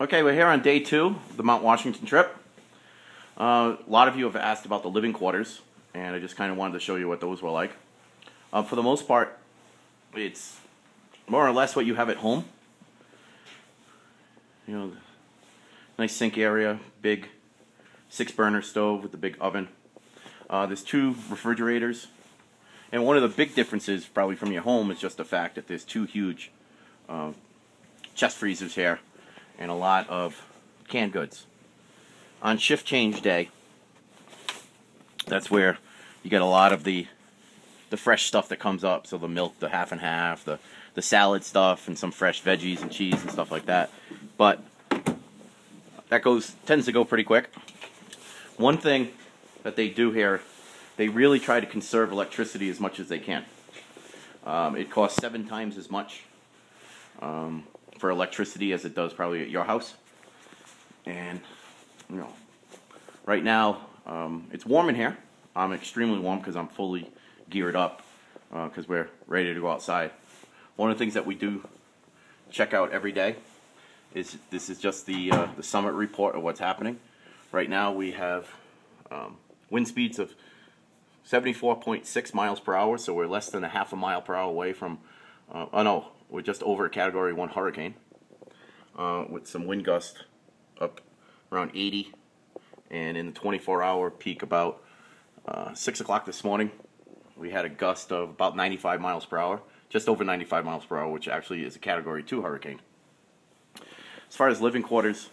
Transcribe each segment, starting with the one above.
Okay, we're here on day 2 of the Mount Washington trip. A lot of you have asked about the living quarters, and I just kind of wanted to show you what those were like. For the most part, it's more or less what you have at home. You know, nice sink area, big 6-burner stove with the big oven. There's 2 refrigerators, and one of the big differences probably from your home is just the fact that there's 2 huge chest freezers here and a lot of canned goods. On shift change day, that's where you get a lot of the fresh stuff that comes up. So the milk, the half and half, the salad stuff, and some fresh veggies and cheese and stuff like that. But that tends to go pretty quick. One thing that they do here, they really try to conserve electricity as much as they can. It costs 7 times as much for electricity as it does probably at your house. And you know, right now it's warm in here. I'm extremely warm because I'm fully geared up because we're ready to go outside. One of the things that we do check out every day is this is just the summit report of what's happening. Right now we have wind speeds of 74.6 miles per hour, so we're less than a half a mile per hour away from oh no, we're just over a Category 1 hurricane with some wind gust up around 80, and in the 24-hour peak about 6 o'clock this morning we had a gust of about 95 miles per hour, just over 95 miles per hour, which actually is a Category 2 hurricane. As far as living quarters,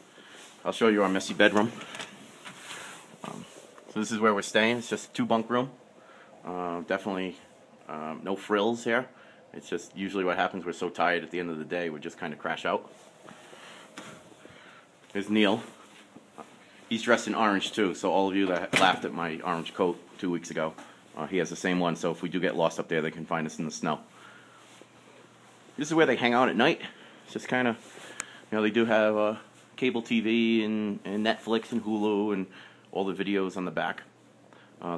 I'll show you our messy bedroom. So this is where we're staying. It's just a 2-bunk room. Definitely no frills here. It's just usually what happens. We're so tired at the end of the day, we just kind of crash out. There's Neil. He's dressed in orange too, so all of you that laughed at my orange coat 2 weeks ago, he has the same one, so if we do get lost up there, they can find us in the snow. This is where they hang out at night. It's just kind of, you know, they do have cable TV and Netflix and Hulu and all the videos on the back.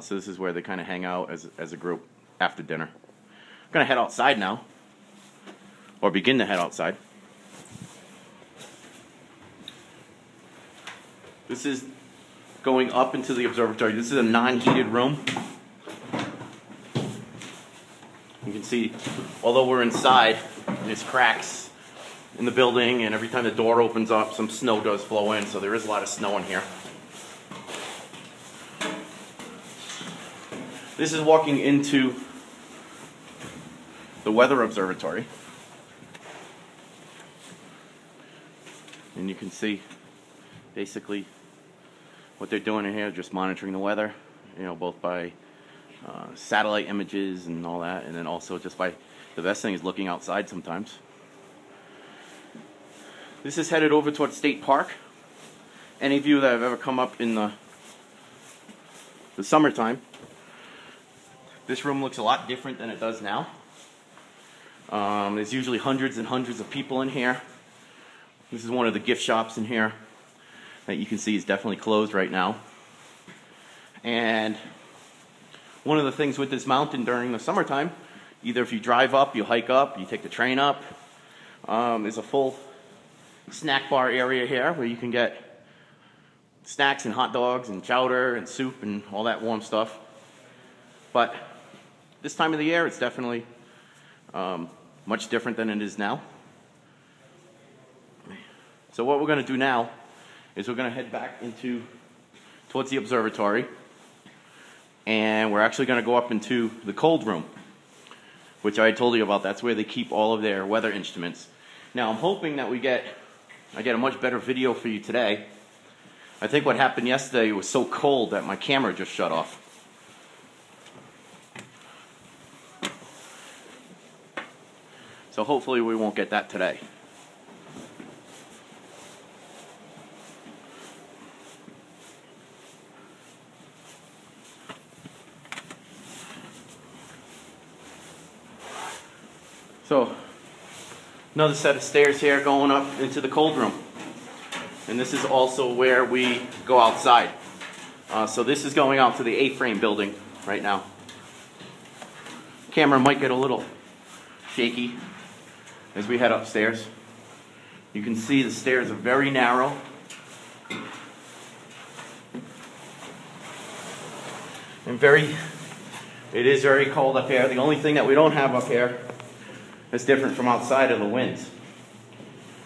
So this is where they kind of hang out as a group after dinner. I'm going to head outside now, or begin to head outside. This is going up into the observatory. This is a non-heated room. You can see, although we're inside, there's cracks in the building, and every time the door opens up, some snow does flow in, so there is a lot of snow in here. This is walking into the weather observatory. And you can see basically what they're doing in here, just monitoring the weather, you know, both by satellite images and all that, and then also just by, the best thing is looking outside sometimes. This is headed over toward State Park. Any of you that have ever come up in the summertime, this room looks a lot different than it does now. There's usually hundreds and hundreds of people in here. This is one of the gift shops in here that you can see is definitely closed right now. And one of the things with this mountain during the summertime, either if you drive up, you hike up, you take the train up, there's a full snack bar area here where you can get snacks and hot dogs and chowder and soup and all that warm stuff. But this time of the year, it's definitely much different than it is now. So what we're going to do now is we're going to head back towards the observatory, and we're actually going to go up into the cold room, which I told you about. That's where they keep all of their weather instruments. Now I'm hoping that I get a much better video for you today. I think what happened yesterday was so cold that my camera just shut off. So hopefully we won't get that today. So, another set of stairs here going up into the cold room. And this is also where we go outside. So this is going out to the A-frame building right now. Camera might get a little shaky as we head upstairs. You can see the stairs are very narrow. And it is very cold up here. The only thing that we don't have up here is different from outside of the winds.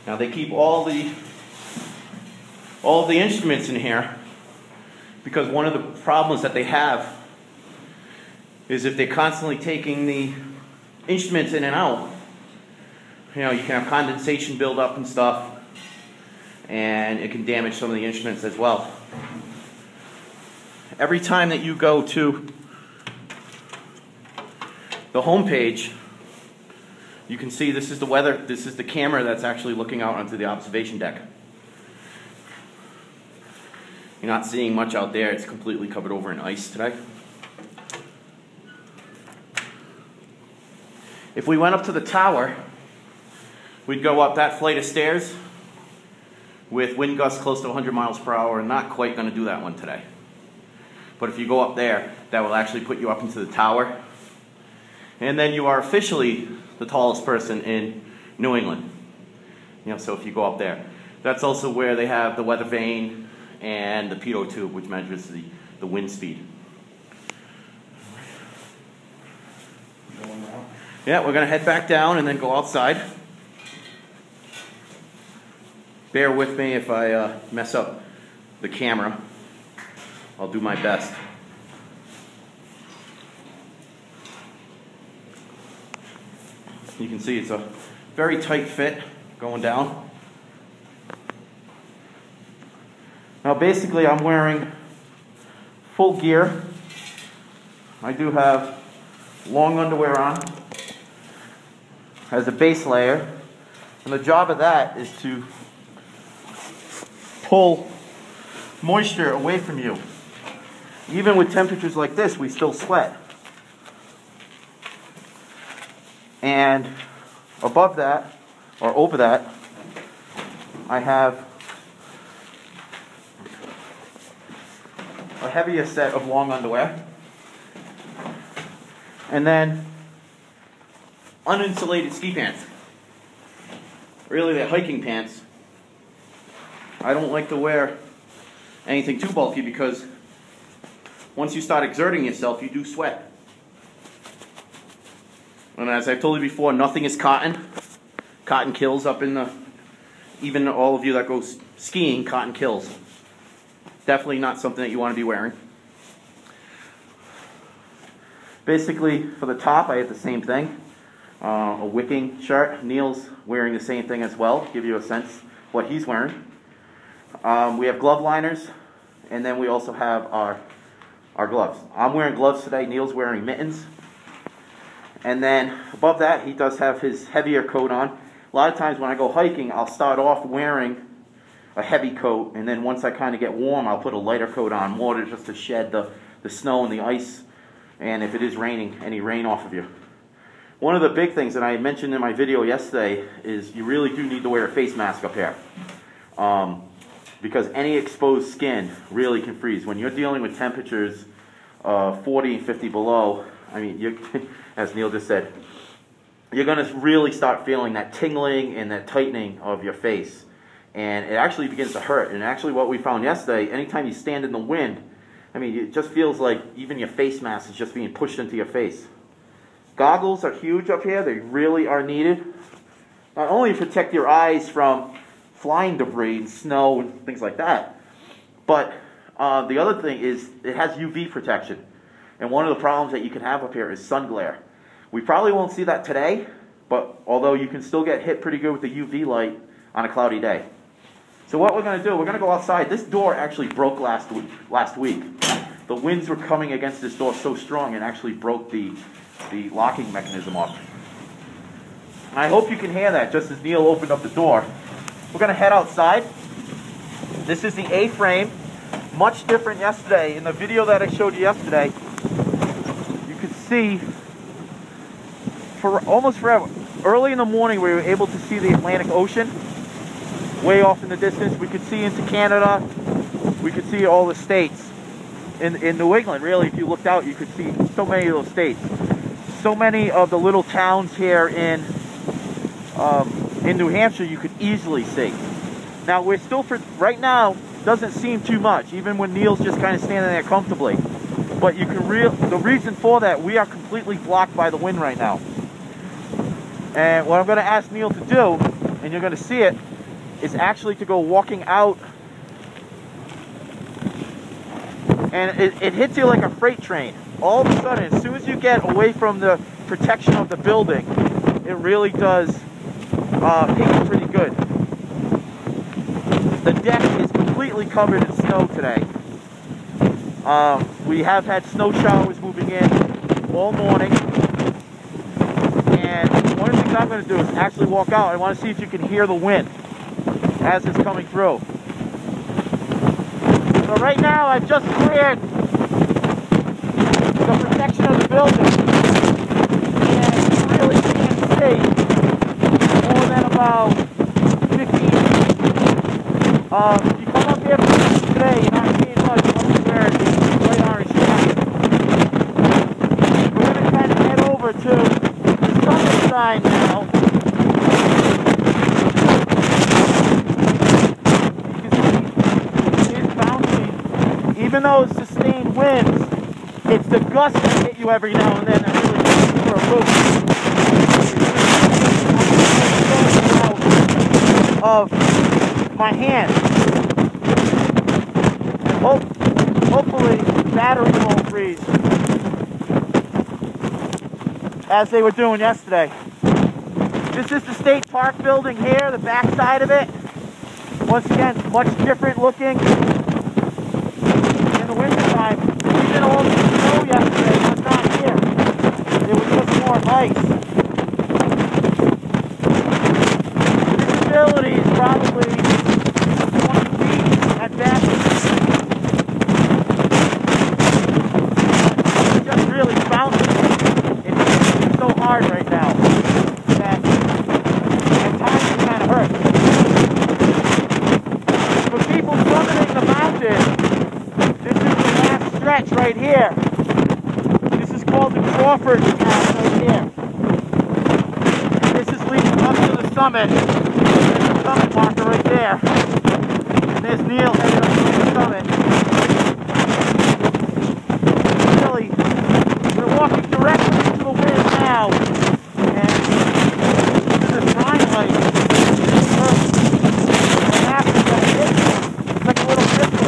Now they keep all the instruments in here because one of the problems that they have is if they're constantly taking the instruments in and out, you know, you can have condensation build up and stuff, and it can damage some of the instruments as well. Every time that you go to the home page, you can see this is the weather, this is the camera that's actually looking out onto the observation deck. You're not seeing much out there, it's completely covered over in ice today. If we went up to the tower, we'd go up that flight of stairs with wind gusts close to 100 miles per hour, and not quite going to do that one today. But if you go up there, that will actually put you up into the tower. And then you are officially the tallest person in New England. You know, so if you go up there. That's also where they have the weather vane and the pitot tube, which measures the wind speed. Yeah, we're going to head back down and then go outside. Bear with me if I mess up the camera. I'll do my best. You can see it's a very tight fit going down. Now basically I'm wearing full gear. I do have long underwear on as a base layer, and the job of that is to pull moisture away from you. Even with temperatures like this, we still sweat. And above that, or over that, I have a heavier set of long underwear. And then uninsulated ski pants. Really, they're hiking pants. I don't like to wear anything too bulky because once you start exerting yourself, you do sweat. And as I've told you before, nothing is cotton. Cotton kills up in the, even all of you that go skiing, cotton kills. Definitely not something that you want to be wearing. Basically, for the top, I have the same thing. A wicking shirt. Neil's wearing the same thing as well. Give you a sense what he's wearing. We have glove liners, and then we also have our gloves. I'm wearing gloves today. Neil's wearing mittens. And then above that, he does have his heavier coat on. A lot of times when I go hiking, I'll start off wearing a heavy coat, and then once I kind of get warm, I'll put a lighter coat on, more to just to shed the snow and the ice, and if it is raining, any rain off of you. One of the big things that I mentioned in my video yesterday is you really do need to wear a face mask up here. Because any exposed skin really can freeze. When you're dealing with temperatures 40 and 50 below, I mean, as Neil just said, you're going to really start feeling that tingling and that tightening of your face. And it actually begins to hurt. And actually what we found yesterday, anytime you stand in the wind, I mean, it just feels like even your face mask is just being pushed into your face. Goggles are huge up here. They really are needed. Not only to protect your eyes from flying debris and snow and things like that, but the other thing is it has UV protection. And one of the problems that you can have up here is sun glare. We probably won't see that today, but although you can still get hit pretty good with the UV light on a cloudy day. So what we're going to do, we're going to go outside. This door actually broke last week. The winds were coming against this door so strong it actually broke the locking mechanism off. And I hope you can hear that just as Neil opened up the door. We're going to head outside. This is the A-frame. Much different yesterday. In the video that I showed you yesterday, you could see for almost forever. Early in the morning we were able to see the Atlantic Ocean way off in the distance. We could see into Canada. We could see all the states. In New England, really, if you looked out, you could see so many of those states. So many of the little towns here in in New Hampshire you could easily see. Now we're still, for right now, doesn't seem too much, even when Neil's just kind of standing there comfortably. But you can the reason for that, we are completely blocked by the wind right now. And what I'm going to ask Neil to do, and you're going to see it, is actually to go walking out. And it hits you like a freight train. All of a sudden, as soon as you get away from the protection of the building, it really does hit you pretty good. The deck is completely covered in snow today. We have had snow showers moving in all morning. And one of the things I'm going to do is actually walk out. I want to see if you can hear the wind as it's coming through. So right now I've just cleared the protection of the building. And you really can't see more than about 15 feet. If you come up here today, you're not seeing much up there, it's right orange sky. We're going to kind of head over to the southern side now. You can see it's bouncing. Even though it's sustained winds, it's the gusts that hit you every now and then that really takes you for a loop. Of my hand. And hopefully the battery won't freeze as they were doing yesterday. This is the State Park building here, the back side of it. Once again, much different looking in the wintertime. Even all the snow yesterday was not here. It was just more ice. Visibility is probably 20 feet at best. It's just really bouncing. It's so hard right now that at times it kind of hurts. For people summiting the mountain, this is the last stretch right here. This is called the Crawford Pass right here. And this is leading up to the summit. There's the summit marker right there. And there's Neil headed up to the summit. Really, we're walking directly into the wind now. And this is a time light. What happens is that it hits you. It's like a little pistol.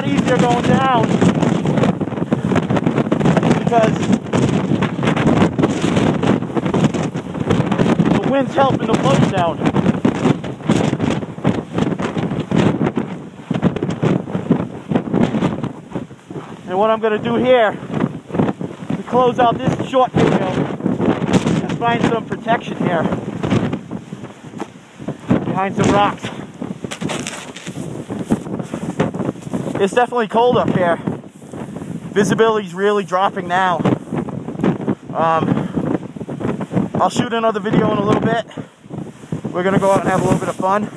Easier going down because the wind's helping the float down. And what I'm going to do here to close out this short video is find some protection here behind some rocks. It's definitely cold up here. Visibility's really dropping now. I'll shoot another video in a little bit. We're gonna go out and have a little bit of fun.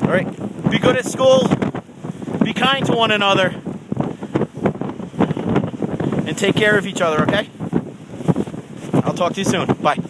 All right, be good at school. Be kind to one another. And take care of each other, okay? I'll talk to you soon. Bye.